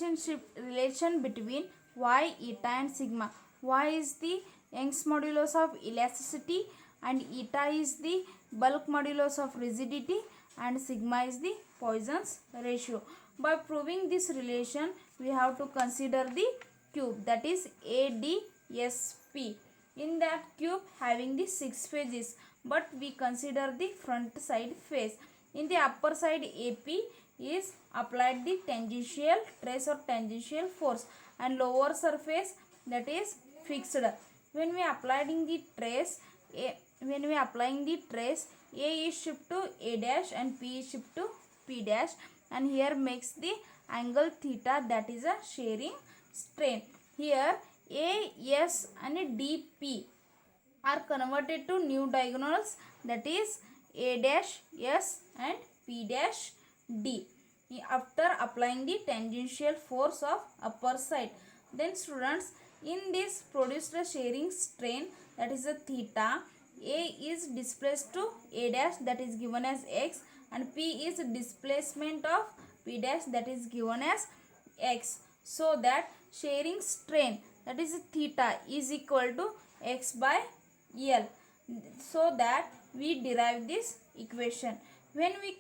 relation between y, eta and sigma. Y is the Young's modulus of elasticity and eta is the bulk modulus of rigidity and sigma is the Poisson's ratio. By proving this relation, we have to consider the cube, that is ADSP. In that cube having the 6 faces, but we consider the front side face. In the upper side AP is applied the tangential trace or tangential force, and lower surface that is fixed. When we applying the trace, A is shift to A dash and P is shift to P dash, and here makes the angle theta, that is a shearing strain. Here A, S and DP are converted to new diagonals, that is A dash S and P dash D, after applying the tangential force of upper side. Then students, in this produced a shearing strain, that is a theta. A is displaced to A dash, that is given as x, and P is displacement of P dash, that is given as x. So that shearing strain, that is theta, is equal to x by L. So that we derive this equation. When we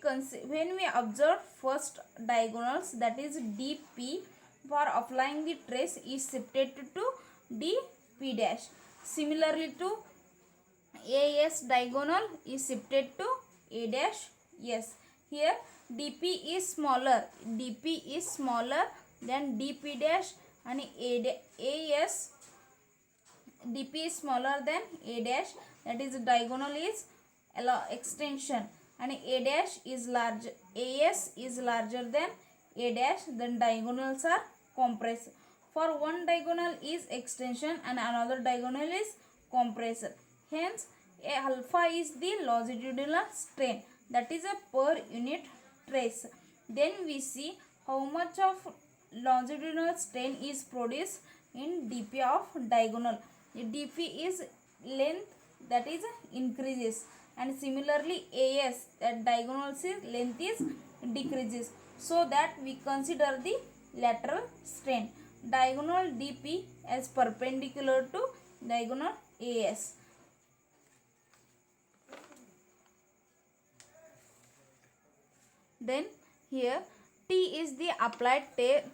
observe first diagonals, that is DP, for applying the trace is shifted to DP dash. Similarly to AS diagonal is shifted to A dash S. Here DP is smaller than DP dash, and AS DP is smaller than A dash, that is diagonal is extension, and A dash is large, AS is larger than A dash, then diagonals are compressed. For one diagonal is extension and another diagonal is compressor. Hence alpha is the longitudinal strain, that is a per unit trace. Then we see how much of longitudinal strain is produced in DP of diagonal. DP is length, that is increases, and similarly AS, that diagonal's length is decreases. So that we consider the lateral strain. Diagonal DP as perpendicular to diagonal AS. Then here T is the applied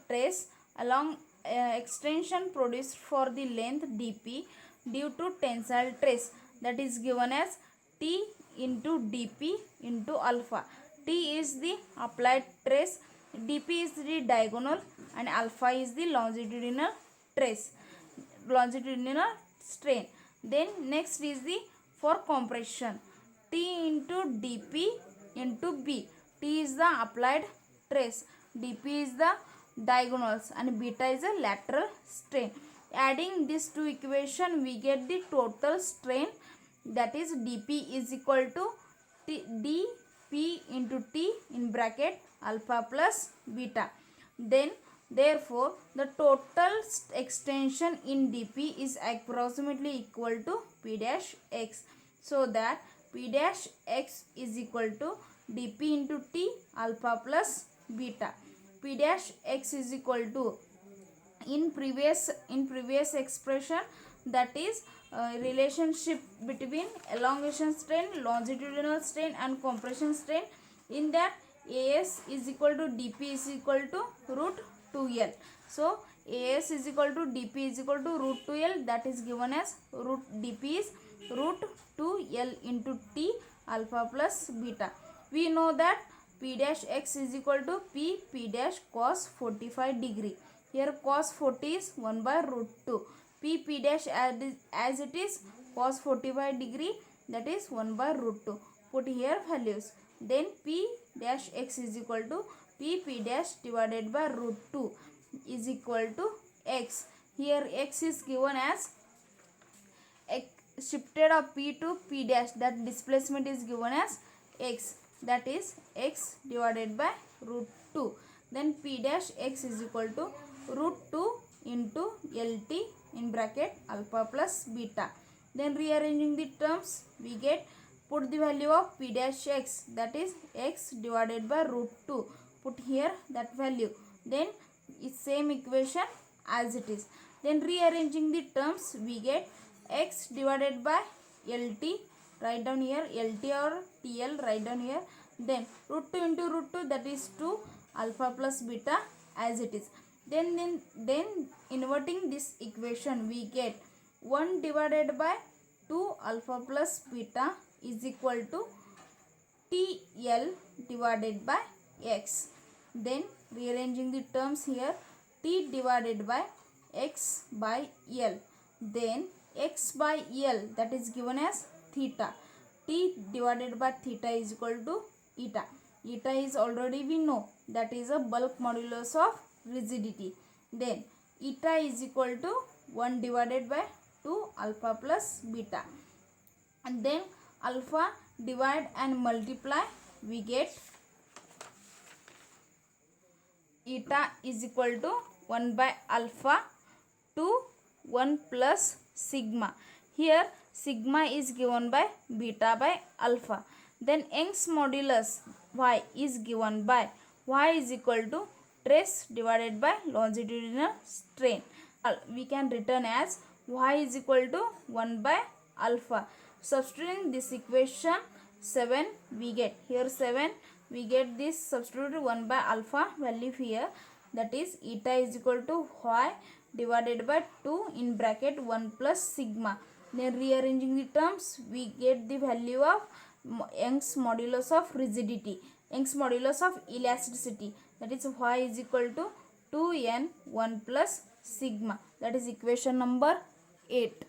trace along extension produced for the length DP due to tensile trace, that is given as T into DP into alpha. T is the applied trace, DP is the diagonal, and alpha is the longitudinal strain. Then next is the for compression, T into DP into B. T is the applied trace, DP is the diagonals, and beta is a lateral strain. Adding these two equation, we get the total strain, that is DP is equal to dP into T in bracket alpha plus beta. Then therefore the total extension in DP is approximately equal to P dash x. So that P dash x is equal to dP into T alpha plus beta. P dash x is equal to, in previous expression, that is relationship between elongation strain, longitudinal strain and compression strain. In that AS is equal to DP is equal to root 2L. So AS is equal to DP is equal to root 2L, that is given as root DP is root 2L into T alpha plus beta. We know that P dash x is equal to P dash cos 45 degree. Here cos 40 is 1 by root 2. P dash as it is cos 45 degree, that is 1 by root 2. Put here values. Then P dash x is equal to P dash divided by root 2 is equal to x. Here x is given as shifted of P to P dash, that displacement is given as x, that is x divided by root 2. Then P dash x is equal to root 2 into LT in bracket alpha plus beta. Then rearranging the terms, we get, put the value of P dash x, that is x divided by root 2. Put here that value. Then same equation as it is. Then rearranging the terms, we get x divided by LT, write down here, LT or TL, write down here. Then root 2 into root 2, that is 2 alpha plus beta as it is. Then inverting this equation, we get 1 divided by 2 alpha plus beta is equal to TL divided by x. Then rearranging the terms here, t divided by x by L. Then x by L, that is given as theta. T divided by theta is equal to eta. Eta is already we know, that is a bulk modulus of rigidity. Then eta is equal to 1 divided by 2 alpha plus beta. And then alpha divide and multiply, we get eta is equal to 1 by alpha to 1 plus sigma. Here sigma is given by beta by alpha. Then Young's modulus y is given by y is equal to trace divided by longitudinal strain. We can written as y is equal to 1 by alpha. Substituting this equation 7, we get here 7, we get this substitute 1 by alpha value here, that is eta is equal to y divided by 2 in bracket 1 plus sigma. Then rearranging the terms, we get the value of Young's modulus of rigidity, Young's modulus of elasticity, that is y is equal to 2n 1 plus sigma. That is equation number 8.